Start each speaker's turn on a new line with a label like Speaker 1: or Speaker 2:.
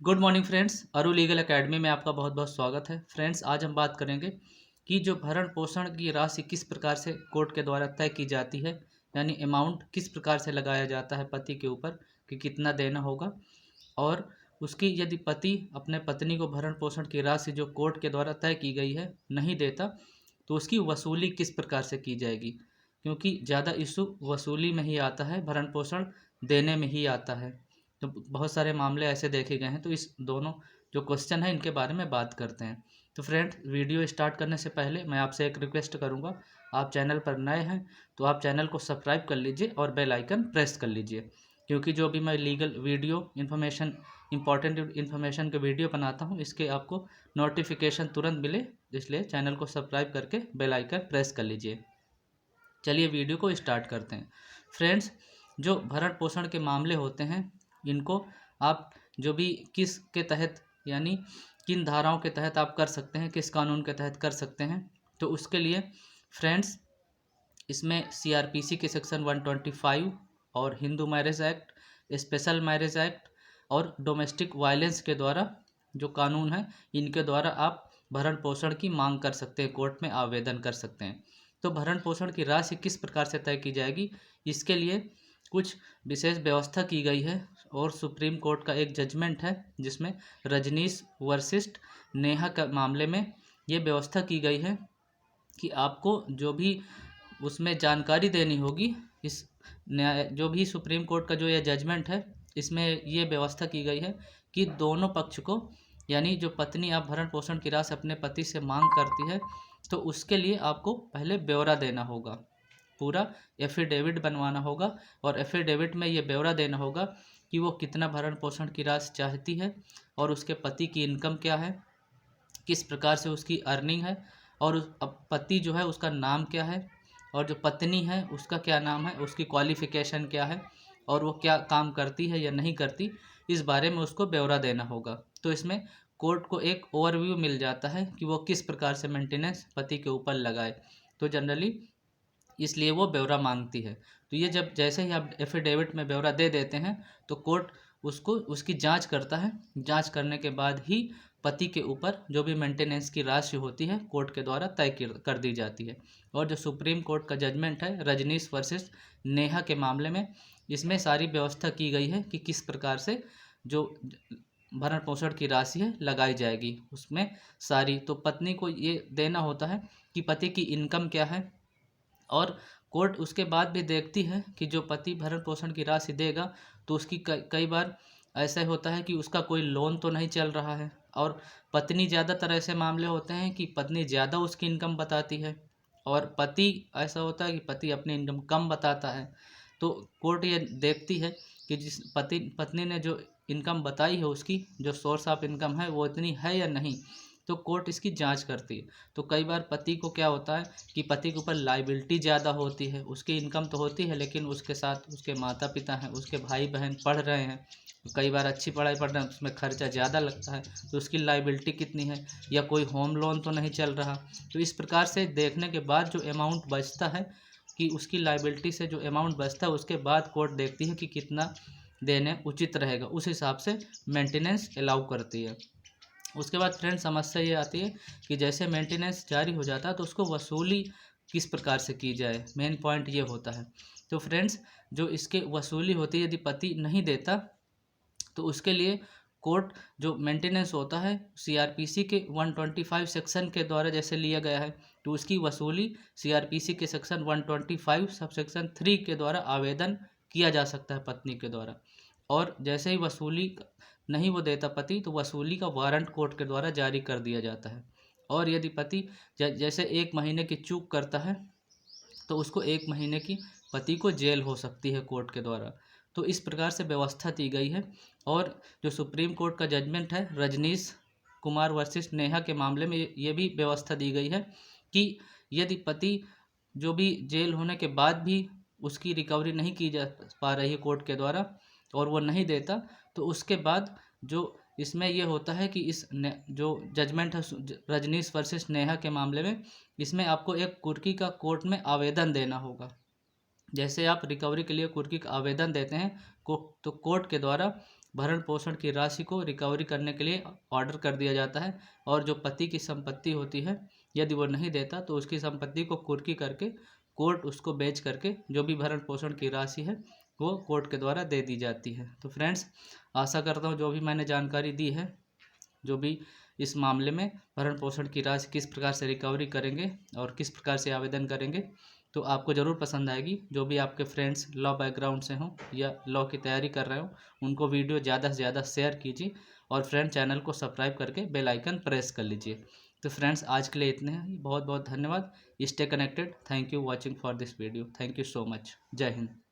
Speaker 1: Good morning friends, अरु legal academy में आपका बहुत बहुत स्वागत है। फ्रेंड्स, आज हम बात करेंगे कि जो भरण पोषण की राशि किस प्रकार से कोर्ट के द्वारा तय की जाती है, यानी अमाउंट किस प्रकार से लगाया जाता है पति के ऊपर कि कितना देना होगा। और उसकी यदि पति अपने पत्नी को भरण पोषण की राशि जो कोर्ट के द्वारा तय की गई है नहीं देता, तो उसकी वसूली किस प्रकार से की जाएगी, क्योंकि ज़्यादा इशू वसूली में ही आता है, भरण पोषण देने में ही आता है। तो बहुत सारे मामले ऐसे देखे गए हैं। तो इस दोनों जो क्वेश्चन है इनके बारे में बात करते हैं। तो फ्रेंड, वीडियो स्टार्ट करने से पहले मैं आपसे एक रिक्वेस्ट करूंगा, आप चैनल पर नए हैं तो आप चैनल को सब्सक्राइब कर लीजिए और बेल आइकन प्रेस कर लीजिए, क्योंकि जो भी मैं legal video information important information के वीडियो बनाता हूँ इसके आपको नोटिफिकेशन तुरंत मिले, इसलिए चैनल को सब्सक्राइब करके बेल आइकन प्रेस कर लीजिए। चलिए वीडियो को स्टार्ट करते हैं। फ्रेंड्स, जो भरण पोषण के मामले होते हैं इनको आप जो भी किस के तहत, यानी किन धाराओं के तहत आप कर सकते हैं, किस कानून के तहत कर सकते हैं, तो उसके लिए फ्रेंड्स इसमें सीआरपीसी के सेक्शन 125 और Hindu marriage act, special marriage act और डोमेस्टिक वायलेंस के द्वारा जो कानून है इनके द्वारा आप भरण पोषण की मांग कर सकते हैं, कोर्ट में आवेदन कर सकते हैं। तो भरण पोषण की राशि किस प्रकार से तय की जाएगी, इसके लिए कुछ विशेष व्यवस्था की गई है और सुप्रीम कोर्ट का एक जजमेंट है जिसमें रजनीश वर्सिस्ट नेहा का मामले में ये व्यवस्था की गई है कि आपको जो भी उसमें जानकारी देनी होगी, इस न्याय जो भी सुप्रीम कोर्ट का जो ये जजमेंट है इसमें ये व्यवस्था की गई है कि दोनों पक्ष को, यानी जो पत्नी आप भरण पोषण की राशि अपने पति से मांग करती है तो उसके लिए आपको पहले ब्यौरा देना होगा, पूरा एफिडेविट बनवाना होगा और एफिडेविट में ये ब्यौरा देना होगा कि वो कितना भरण पोषण की राशि चाहती है और उसके पति की इनकम क्या है, किस प्रकार से उसकी अर्निंग है, और पति जो है उसका नाम क्या है, और जो पत्नी है उसका क्या नाम है, उसकी क्वालिफ़िकेशन क्या है और वो क्या काम करती है या नहीं करती, इस बारे में उसको ब्यौरा देना होगा। तो इसमें कोर्ट को एक ओवरव्यू मिल जाता है कि वो किस प्रकार से मेंटेनेंस पति के ऊपर लगाए। तो जनरली इसलिए वो ब्यौरा मांगती है। तो ये जब जैसे ही आप एफिडेविट में ब्यौरा दे देते हैं तो कोर्ट उसको उसकी जांच करता है। जांच करने के बाद ही पति के ऊपर जो भी मेंटेनेंस की राशि होती है कोर्ट के द्वारा तय कर दी जाती है। और जो सुप्रीम कोर्ट का जजमेंट है रजनीश वर्सेस नेहा के मामले में, इसमें सारी व्यवस्था की गई है कि किस प्रकार से जो भरण पोषण की राशि है लगाई जाएगी। उसमें सारी तो पत्नी को ये देना होता है कि पति की इनकम क्या है, और कोर्ट उसके बाद भी देखती है कि जो पति भरण पोषण की राशि देगा तो उसकी कई बार ऐसा होता है कि उसका कोई लोन तो नहीं चल रहा है, और पत्नी ज़्यादातर ऐसे मामले होते हैं कि पत्नी ज़्यादा उसकी इनकम बताती है और पति ऐसा होता है कि पति अपनी इनकम कम बताता है। तो कोर्ट ये देखती है कि जिस पत्नी ने जो इनकम बताई है उसकी जो सोर्स ऑफ इनकम है वो इतनी है या नहीं, तो कोर्ट इसकी जांच करती है। तो कई बार पति को क्या होता है कि पति के ऊपर लाइबिलिटी ज़्यादा होती है, उसकी इनकम तो होती है लेकिन उसके साथ उसके माता पिता हैं, उसके भाई बहन पढ़ रहे हैं, कई बार अच्छी पढ़ाई पढ़ रहे हैं, उसमें खर्चा ज़्यादा लगता है, तो उसकी लाइबिलिटी कितनी है, या कोई होम लोन तो नहीं चल रहा। तो इस प्रकार से देखने के बाद जो अमाउंट बचता है कि उसकी लाइबिलिटी से जो अमाउंट बचता है उसके बाद कोर्ट देखती है कि कितना देने उचित रहेगा, उस हिसाब से मेंटेनेंस अलाउ करती है। उसके बाद फ्रेंड समस्या ये आती है कि जैसे मेंटेनेंस जारी हो जाता है तो उसको वसूली किस प्रकार से की जाए, मेन पॉइंट ये होता है। तो फ्रेंड्स, जो इसके वसूली होती है यदि पति नहीं देता तो उसके लिए कोर्ट जो मेंटेनेंस होता है सीआरपीसी के 125 सेक्शन के द्वारा जैसे लिया गया है, तो उसकी वसूली सीआरपीसी के सेक्शन 125 सब सेक्शन 3 के द्वारा आवेदन किया जा सकता है पत्नी के द्वारा। और जैसे ही वसूली नहीं वो देता पति, तो वसूली का वारंट कोर्ट के द्वारा जारी कर दिया जाता है। और यदि पति जैसे 1 महीने की चूक करता है तो उसको 1 महीने की पति को जेल हो सकती है कोर्ट के द्वारा। तो इस प्रकार से व्यवस्था दी गई है। और जो सुप्रीम कोर्ट का जजमेंट है रजनीश कुमार वर्सेस नेहा के मामले में ये भी व्यवस्था दी गई है कि यदि पति जो भी जेल होने के बाद भी उसकी रिकवरी नहीं की जा पा रही है कोर्ट के द्वारा और वो नहीं देता, तो उसके बाद जो इसमें ये होता है कि जो जजमेंट है रजनीश वर्सेस नेहा के मामले में, इसमें आपको एक कुर्की का कोर्ट में आवेदन देना होगा। जैसे आप रिकवरी के लिए कुर्की का आवेदन देते हैं तो कोर्ट के द्वारा भरण पोषण की राशि को रिकवरी करने के लिए ऑर्डर कर दिया जाता है। और जो पति की संपत्ति होती है, यदि वो नहीं देता तो उसकी संपत्ति को कुर्की करके कोर्ट उसको बेच करके जो भी भरण पोषण की राशि है वो कोर्ट के द्वारा दे दी जाती है। तो फ्रेंड्स, आशा करता हूँ जो भी मैंने जानकारी दी है, जो भी इस मामले में भरण पोषण की राशि किस प्रकार से रिकवरी करेंगे और किस प्रकार से आवेदन करेंगे, तो आपको ज़रूर पसंद आएगी। जो भी आपके फ्रेंड्स लॉ बैकग्राउंड से हों या लॉ की तैयारी कर रहे हो, उनको वीडियो ज़्यादा से ज़्यादा शेयर कीजिए और फ्रेंड चैनल को सब्सक्राइब करके बेल आइकन प्रेस कर लीजिए। तो फ्रेंड्स, आज के लिए इतने हैं। बहुत बहुत धन्यवाद। Stay connected. Thank you watching for this video. Thank you so much. जय हिंद।